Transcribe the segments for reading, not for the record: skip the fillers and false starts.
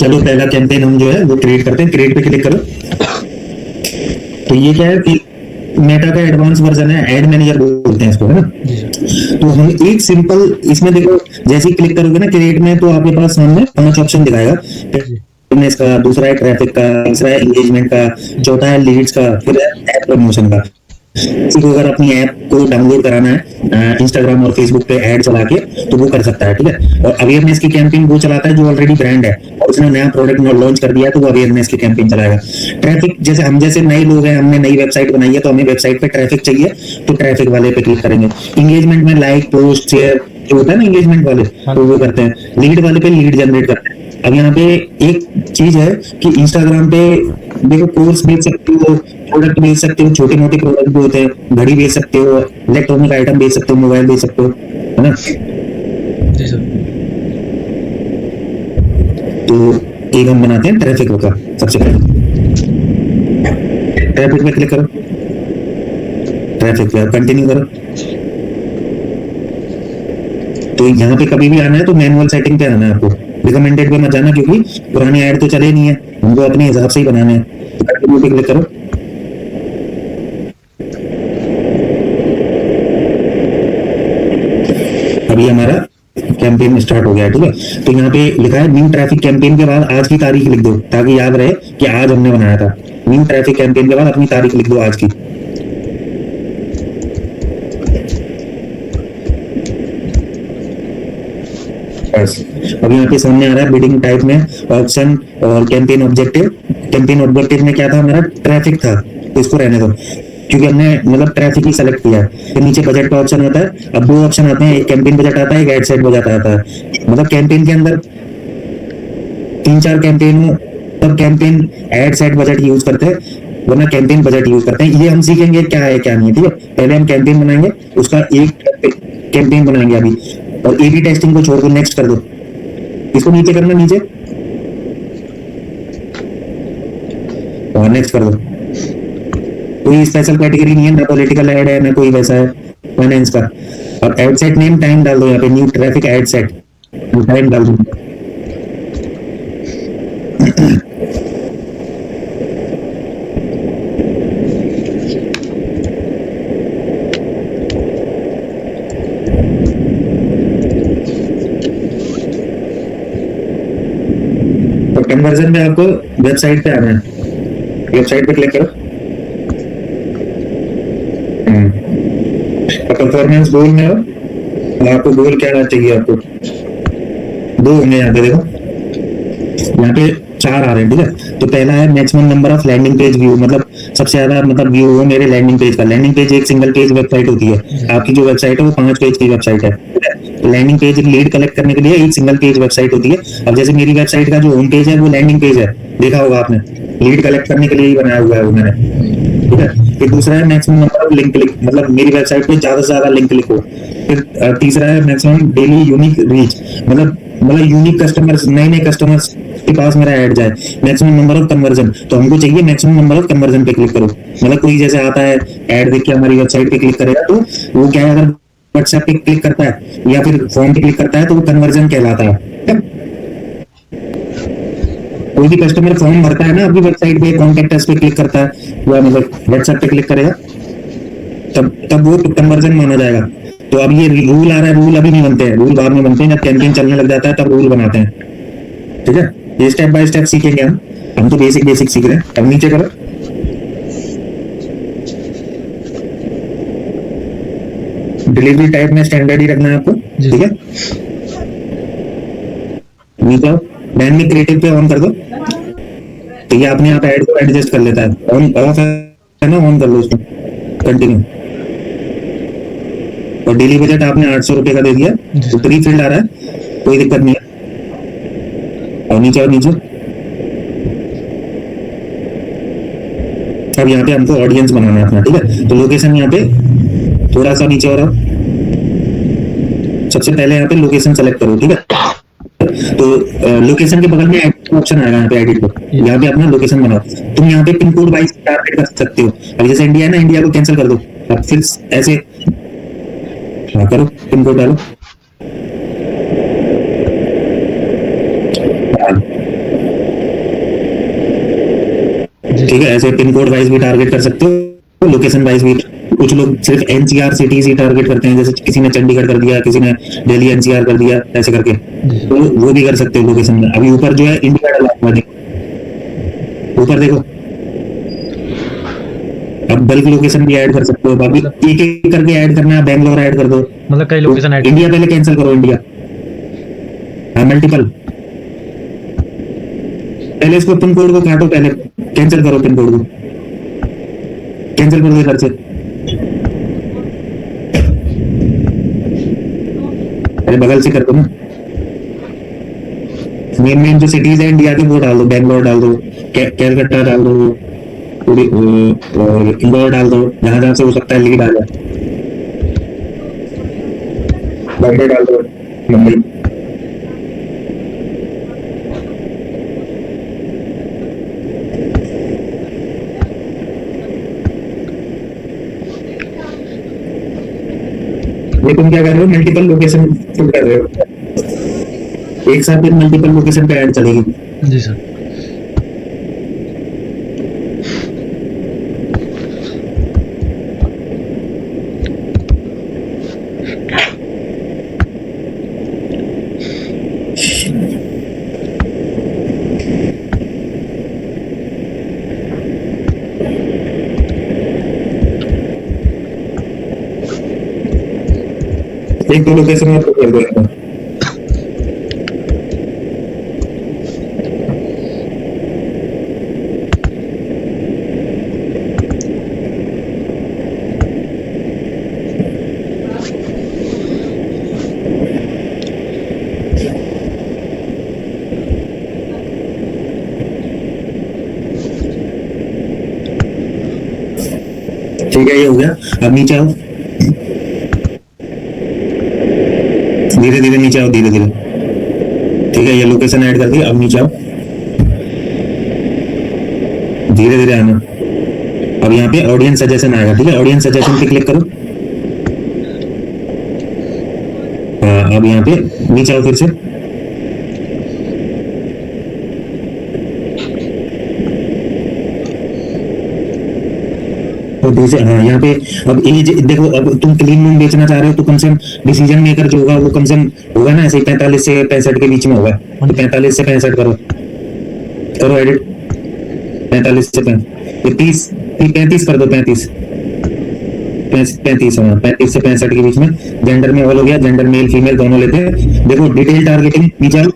चलो पहला कैंपेन हम जो है वो क्रिएट करते हैं, क्रिएट पे क्लिक करो। तो ये क्या है कि मेटा का एडवांस वर्जन है, एड मैनेजर बोलते हैं इसको, है ना। तो हम एक सिंपल इसमें देखो, जैसे ही क्लिक करोगे ना क्रिएट में, तो आपके पास सामने 5 ऑप्शन दिखाएगा। फिटनेस का, दूसरा है ट्रैफिक का, तीसरा है एंगेजमेंट का, चौथा है लीड्स का, फिर है ऐप प्रमोशन का। किसी को अगर अपनी ऐप को डाउनलोड कराना है इंस्टाग्राम और फेसबुक पे ऐड चला के, तो वो कर सकता है, ठीक है। और अवेयरनेस की कैंपेन वो चलाता है जो ऑलरेडी ब्रांड है और उसने नया प्रोडक्ट लॉन्च कर दिया, तो वो अवेयरनेस की कैंपेन चलाएगा। ट्रैफिक, जैसे हम जैसे नए लोग हैं, हमने नई वेबसाइट बनाई है, तो हमें वेबसाइट पे ट्रैफिक चाहिए, तो ट्रैफिक वाले पे क्लिक करेंगे। इंगेजमेंट में लाइक, पोस्ट, शेयर जो होता है ना इंगेजमेंट वाले, तो वो करते हैं। लीड वाले पे लीड जनरेट करते हैं। अब यहाँ पे एक चीज है कि इंस्टाग्राम पे देखो, कोर्स बेच सकते हो, प्रोडक्ट बेच सकते हो, छोटे मोटे प्रोडक्ट भी होते हैं, घड़ी बेच सकते हो, इलेक्ट्रॉनिक आइटम बेच सकते हो, मोबाइल बेच सकते हो, है ना। जी सर। तो एक हम बनाते हैं ट्रैफिक का। सबसे पहले ट्रैफिक पे क्लिक करो, ट्रैफिक पे कंटिन्यू करो। तो यहाँ पे कभी भी आना है तो मैनुअल सेटिंग पे आना है आपको, रिकमेंडेड पे मत जाना, क्योंकि पुराने ऐड तो चले नहीं है, हमको अपने हिसाब से ही बनाने हैं। कंटिन्यू पे क्लिक करो। अभी हमारा कैंपेन स्टार्ट हो गया है, ठीक है। तो यहाँ पे लिखा है न्यू ट्रैफिक कैंपेन के बाद आज की तारीख लिख दो, ताकि याद रहे कि आज हमने बनाया था। न्यू ट्रैफिक कैंपेन के बाद अपनी तारीख लिख दो आज की। बस अब यहाँ पे सामने आ रहा है बिडिंग टाइप में ऑप्शन और कैंपेन ऑब्जेक्टिव। कैंपेन ऑब्जेक्टिव में क्या था, हमारा ट्रैफिक था, तो इसको रहने दो, क्योंकि हमने मतलब ट्रैफिक ही सेलेक्ट किया है। फिर नीचे बजट का ऑप्शन होता है। अब 2 ऑप्शन आते हैं, एक कैंपेन बजट आता है, एक एड सेट बजट आता है। मतलब कैंपेन के अंदर 3-4 कैंपेन हो तब campaign ad set budget use करते हैं, वरना कैंपेन बजट यूज करते हैं। ये हम सीखेंगे क्या है क्या नहीं है, ठीक है। पहले हम कैंपेन बनाएंगे, उसका एक कैंपेन बनाएंगे अभी, और ए बी टेस्टिंग को छोड़ दो, नेक्स्ट कर दो। इसको नीचे करना, नीचे और नेक्स्ट कर दो। कोई स्पेशल कैटेगरी नहीं है, ना पॉलिटिकल ऐड है, ना कोई वैसा है फाइनेंस का। और एड सेट नेम टाइम डाल दो, यहाँ पे new traffic ad set time डाल दो। तो कन्वर्जन में आपको वेबसाइट पे आना है, वेबसाइट पे क्लिक करो। परफॉर्मेंस गोल में हो, आपको गोल क्या चाहिए, आपको 2 होंगे यहाँ पे, देखो यहाँ पे 4 आ रहे हैं, ठीक है। तो पहला है maximum number of landing page view, मतलब सबसे ज्यादा मतलब व्यू हो मेरे लैंडिंग पेज का। लैंडिंग पेज एक सिंगल पेज वेबसाइट होती है, आपकी जो वेबसाइट है वो 5 पेज की वेबसाइट है। लैंडिंग पेज लीड कलेक्ट करने के लिए एक सिंगल पेज वेबसाइट होती है। अब जैसे मेरी वेबसाइट का जो होम पेज है वो लैंडिंग पेज है, देखा होगा आपने, लीड कलेक्ट करने के लिए ही बनाया हुआ है वो मैंने, ठीक है। फिर दूसरा है maximum number of link click, मतलब मेरी वेबसाइट पे ज्यादा से ज्यादा लिंक क्लिक हो। फिर तीसरा है मैक्सिमम डेली यूनिक रीच, मतलब यूनिक कस्टमर्स, नए नए कस्टमर्स के पास मेरा ऐड जाए। मैक्सिमम नंबर ऑफ कन्वर्जन, तो हमको चाहिए मैक्सिमम नंबर ऑफ कन्वर्जन पे क्लिक करो। मतलब कोई जैसे आता है ऐड देख के हमारी वेबसाइट पे क्लिक करेगा, तो वो क्या है, अगर व्हाट्सएप पे क्लिक करता है या फिर फॉर्म पे क्लिक करता है, तो वो कन्वर्जन कहलाता है। कोई भी कस्टमर फॉर्म भरता है ना आपकी वेबसाइट पे, कॉन्टेक्ट अस पे क्लिक करता है या मतलब व्हाट्सएप पे क्लिक करेगा, तब वो कन्वर्जन माना जाएगा। तो अब ये रूल आ रहा है, रूल अभी नहीं बनते हैं, रूल बाद में बनते हैं, जब कैंपेन चलने लग जाता है तब रूल बनाते हैं, ठीक है। ये स्टेप बाय स्टेप सीखेंगे हम तो बेसिक सीख रहे हैं। अब नीचे करो, डिलीवरी टाइप में स्टैंडर्ड ही रखना है आपको, ठीक है। नीचे डायनेमिक क्रिएटिव पे ऑन कर दो, तो ये अपने आप ऐड को एडजस्ट कर लेता है। ऑन ऑफ है ना, ऑन कर लो उसको, कंटिन्यू। और डेली बजट आपने 800 रुपए का दे दिया, तो प्री फिल्ड आ रहा है, कोई दिक्कत नहीं है। और नीचे अब यहाँ पे हमको ऑडियंस बनाना है अपना, ठीक है। तो लोकेशन यहाँ पे थोड़ा सा नीचे और सबसे पहले यहाँ पे लोकेशन सेलेक्ट करो, ठीक है। तो लोकेशन के बगल में ऑप्शन आएगा यहाँ पे एडिट को, यहाँ पे अपना लोकेशन बनाओ। तुम यहाँ पे पिन कोड वाइज टारगेट कर सकते हो। अब जैसे इंडिया है ना, इंडिया को कैंसिल कर दो, अब फिर ऐसे करो, पिन कोड डालो, ऐसे पिन कोड वाइज भी टारगेट कर सकते हो, लोकेशन वाइज भी। कुछ लोग सिर्फ एनसीआर सिटीज ही टारगेट करते हैं, जैसे किसी ने चंडीगढ़ कर दिया, किसी ने दिल्ली एनसीआर कर दिया, ऐसे करके। जी सर। तो वो भी कर सकते हो लोकेशन में। अभी ऊपर जो है इंडिया डाला हुआ है, देखो ऊपर देखो। अब बल्क लोकेशन भी ऐड कर सकते हो, बाकी एक एक करके ऐड करना है, बैंगलोर ऐड कर दो। मतलब कई लोकेशन ऐड इंडिया पहले कैंसिल करो, इंडिया। हाँ, मल्टीपल। पहले इसको पिन कोड को काटो, पहले कैंसिल करो पिन कोड को, कैंसिल कर दो इधर से। अरे बगल से कर दो ना। मेन मेन जो सिटीज है इंडिया के वो डाल दो, बैंगलोर डाल दो, कैलकाटा डाल दो, और इंदौर डाल दो, जहां जहां से हो सकता है लीड आ जाए। बॉम्बे डाल दो, मुंबई। ये तुम क्या कर रहे हो, मल्टीपल लोकेशन पुट कर रहे हो, एक साथ मल्टीपल लोकेशन पे ऐड चलेगी। जी सर। एक दो लोकेशन में कर दो। ठीक है, ये हो गया। अब नीचे आओ, धीरे धीरे नीचे आओ, धीरे धीरे। ठीक है, ये लोकेशन ऐड कर दी। अब नीचे आओ, धीरे धीरे आना। अब यहाँ पे ऑडियंस सजेशन आएगा, ठीक है, ऑडियंस सजेशन पे क्लिक करो। हाँ, अब यहाँ पे नीचे आओ फिर से। तो दूसरे, हाँ यहाँ पे अब एज देखो। अब तुम क्लीन रूम बेचना चाह रहे हो तो कम से कम डिसीजन मेकर जो होगा वो कम से कम होगा ना, ऐसे 45 से 65 के बीच में होगा। तो 45 से 65 करो, करो एडिट। 45 से 30 35 कर दो, 35 35, हाँ 35 से 65 के बीच में। जेंडर में हो गया, जेंडर मेल फीमेल दोनों लेते हैं। देखो डिटेल टारगेटिंग नीचे आओ।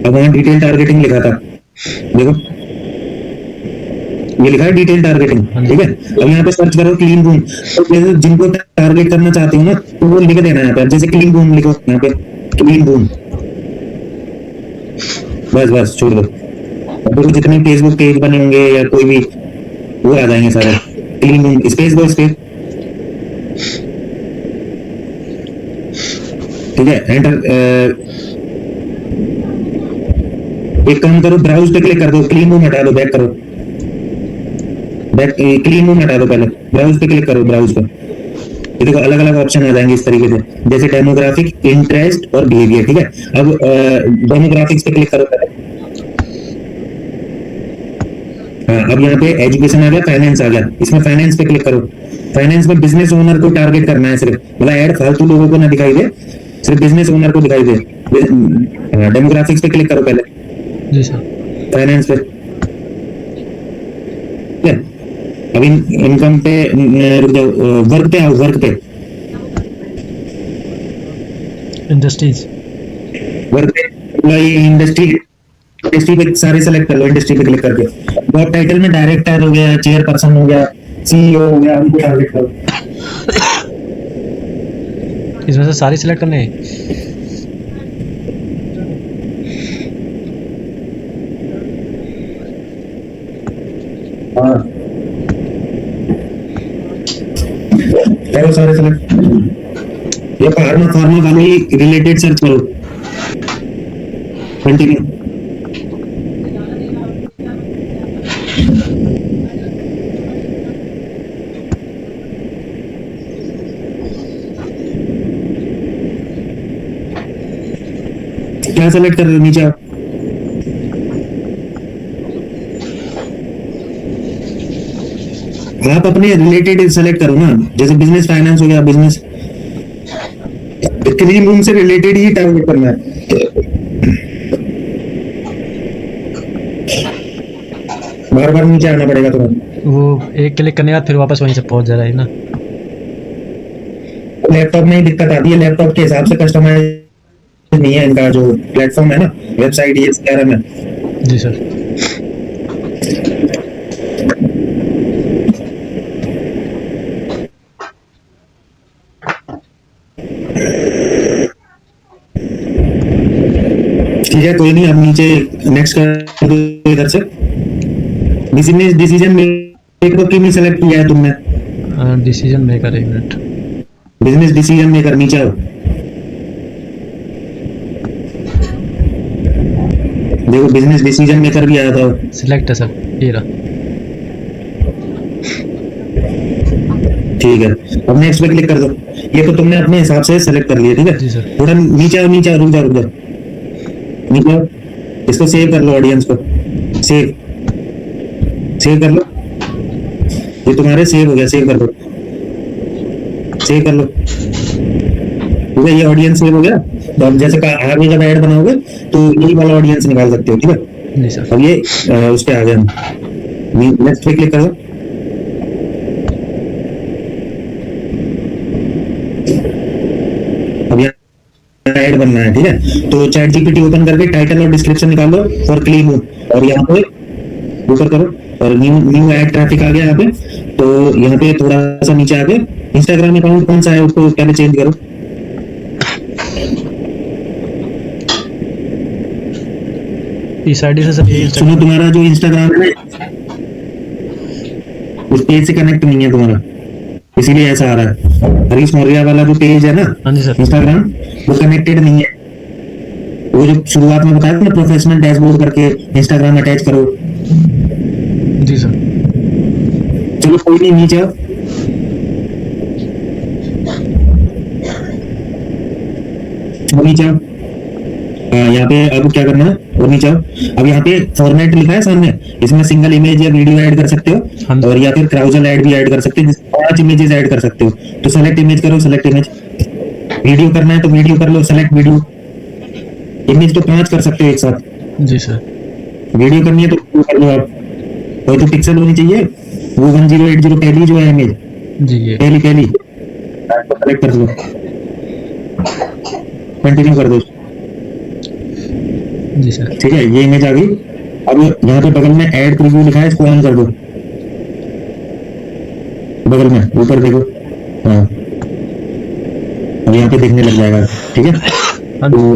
अब वहां डिटेल टारगेटिंग लिखा था, देखो ये लिखा है डिटेल टारगेटिंग, ठीक है। अब यहाँ पे सर्च करो क्लीन रूम। तो जैसे जिनको टारगेट करना चाहते हो ना, तो वो लिख देना है यहाँ पे। जैसे क्लीन रूम लिखो यहाँ पे, क्लीन रूम, बस बस छोड़ दो। अब देखो जितने फेसबुक पेज बने होंगे या कोई भी, वो आ जाएंगे सारे। क्लीन रूम स्पेस दो, स्पेस, ठीक है। एंटर। एक काम करो, ब्राउज पे क्लिक कर दो, क्लीन रूम हटा दो, बैक करो, बैक क्लीन रूम हटा दो, पहले ब्राउज पे क्लिक करो। ब्राउज पे ये देखो अलग अलग ऑप्शन आ जाएंगे इस तरीके से, जैसे डेमोग्राफिक, इंटरेस्ट और बिहेवियर, ठीक है। अब डेमोग्राफिक्स पे क्लिक करो पहले। हाँ, अब यहाँ पे एजुकेशन आ गया, फाइनेंस आ गया, इसमें फाइनेंस पे क्लिक करो। फाइनेंस में बिजनेस ओनर को टारगेट करना है सिर्फ, मतलब ऐड फालतू लोगों को ना दिखाई दे, सिर्फ बिजनेस ओनर को दिखाई दे। डेमोग्राफिक्स पे क्लिक करो पहले, जी सर। फाइनेंस पे, ठीक है। अब इनकम पे रुक जाओ, वर्क पे आओ, वर्क पे, इंडस्ट्रीज, वर्क पे एम्प्लॉई, इंडस्ट्री, इंडस्ट्री पे सारे सेलेक्ट कर लो। इंडस्ट्री पे क्लिक करके जॉब टाइटल में डायरेक्टर हो गया, चेयरपर्सन हो गया, सीईओ हो गया, उनको टारगेट करो। इसमें से सारी सिलेक्ट करने हैं। हाँ, करो सारे सेलेक्ट। ये फार्मा फार्मा वाले ही रिलेटेड सर्च करो, कंटिन्यू। क्या सेलेक्ट कर रहे हो, नीचे आओ। आप अपने रिलेटेड सेलेक्ट करो ना, जैसे बिजनेस फाइनेंस हो गया, बिजनेस क्लीन रूम से रिलेटेड ही टारगेट करना है। बार बार नीचे आना पड़ेगा तुम्हें। वो एक क्लिक करने के बाद फिर वापस वहीं से पहुंच जा रहा है ना। लैपटॉप में ही दिक्कत आती है, लैपटॉप के हिसाब से कस्टमाइज नहीं है इनका जो प्लेटफॉर्म है ना, वेबसाइट ये CRM है। जी सर। ठीक है, कोई नहीं, अब नीचे नेक्स्ट कर दो इधर से। बिजनेस डिसीजन मेकर की भी सेलेक्ट किया है तुमने? डिसीजन मेकर, एक मिनट। बिजनेस डिसीजन मेकर नीचे आओ, देखो बिजनेस डिसीजन मेकर भी आया था। सिलेक्ट है सर, ये रहा। ठीक है, अब नेक्स्ट पे क्लिक कर दो। ये तो तुमने अपने हिसाब से सेलेक्ट कर लिया, ठीक है। जी सर। थोड़ा नीचे आओ, नीचे आओ, रुक जाओ, रुक जाओ, नीचे आओ। इसको सेव कर लो, ऑडियंस को सेव कर लो। ये तुम्हारे सेव हो गया, सेव कर लो, सेव कर लो। ठीक है, ये ऑडियंस सेव हो गया। तो अब जैसे आगे जब ऐड बनाओगे तो यही वाला ऑडियंस निकाल सकते हो, ठीक है। जी सर। अब ये उस पे आ गया, नेक्स्ट पे क्लिक करो। अब यहाँ ऐड बनना है, ठीक है। तो चैट जीपीटी ओपन करके टाइटल और डिस्क्रिप्शन निकालो फॉर क्लीन रूम, और यहाँ पे ऊपर करो, और न्यू ऐड ट्रैफिक आ गया यहाँ पे। तो यहाँ पे थोड़ा सा नीचे आके इंस्टाग्राम अकाउंट कौन सा है उसको पहले चेंज करो। इस आईडी से सर ये सुनो, तुम्हारा जो इंस्टाग्राम है उस पेज से कनेक्ट नहीं है तुम्हारा, इसीलिए ऐसा आ रहा है। हरीश मौर्य वाला जो पेज है ना हाँ जी सर। इंस्टाग्राम, वो कनेक्टेड नहीं है। वो जो शुरुआत में बताया था ना, प्रोफेशनल डैशबोर्ड करके इंस्टाग्राम अटैच करो। जी सर। चलो कोई नहीं, नीचे आओ। नीचे आओ, यहाँ पे अब क्या करना है, और नीचे आओ। अब यहाँ पे फॉर्मेट लिखा है सामने, इसमें सिंगल इमेज या वीडियो ऐड कर सकते हाँ हो, जी। और या फिर क्राउजल ऐड भी ऐड कर सकते हो, 5 इमेजेस ऐड कर सकते हो। तो सेलेक्ट इमेज करो, सेलेक्ट इमेज। वीडियो करना है तो वीडियो कर लो, सेलेक्ट वीडियो। इमेज तो 5 कर सकते हो एक साथ। जी सर। वीडियो करनी है तो वीडियो कर लो आप। कोई तो पिक्सल होनी चाहिए, वो 1080 पहली जो है इमेज, जी ये। पहली सेलेक्ट कर लो, कंटिन्यू कर दो। जी सर। ठीक है, ये इमेज आ गई। अब यहाँ पे बगल में ऐड प्रीव्यू लिखा है, इसको ऑन कर दो। बगल में ऊपर देखो, हाँ, अब यहाँ पे दिखने लग जाएगा, ठीक है। हाँ तो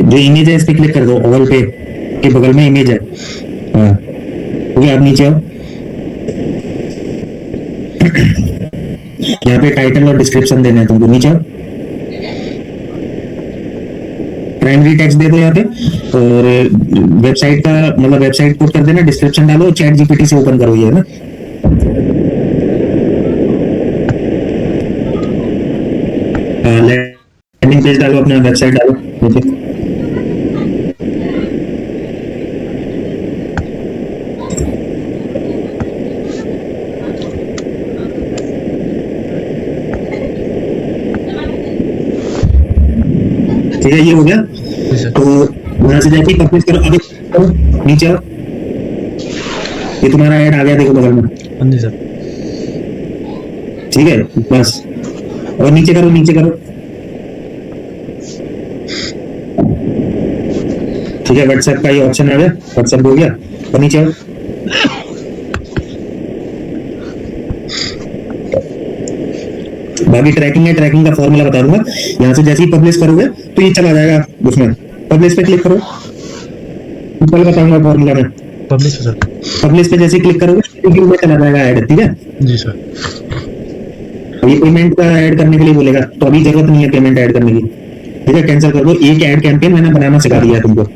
जो इमेज है इस पे क्लिक कर दो, ऑल पे के बगल में इमेज है, हाँ। ठीक है, अब नीचे आओ। यहाँ पे टाइटल और डिस्क्रिप्शन देना है तुमको, नीचे आओ। प्राइमरी टेक्स्ट दे दो यहाँ पे, और वेबसाइट का मतलब वेबसाइट पुट कर देना, डिस्क्रिप्शन डालो, चैट जीपीटी से ओपन करो ये ना। लैंडिंग पेज डालो, अपना वेबसाइट डालो नीचे। ठीक है, ये हो गया। जी सर। तो वहां से जाके पब्लिश करो। अब करो, नीचे आओ। ये तुम्हारा ऐड आ गया, देखो बगल में। हाँ जी सर। ठीक है, बस। और नीचे करो, नीचे करो। ठीक है, व्हाट्सएप का ये ऑप्शन आ गया, व्हाट्सएप हो गया। और नीचे आओ। बाकी ट्रैकिंग है, ट्रैकिंग का फॉर्मूला बता दूंगा। यहाँ से जैसे ही पब्लिश करोगे तो ये चला जाएगा उसमें। पब्लिश पे क्लिक करो, ऊपर बताऊंगा फॉर्मूला में। Publish sir. पब्लिश पे जैसे ही क्लिक करोगे तो में चला जाएगा ऐड, ठीक है। जी सर। ये पेमेंट का ऐड करने के लिए बोलेगा, तो अभी जरूरत नहीं है पेमेंट ऐड करने की, ठीक है। कैंसिल कर दो। एक ऐड कैंपेन मैंने बनाना सिखा दिया है तुमको।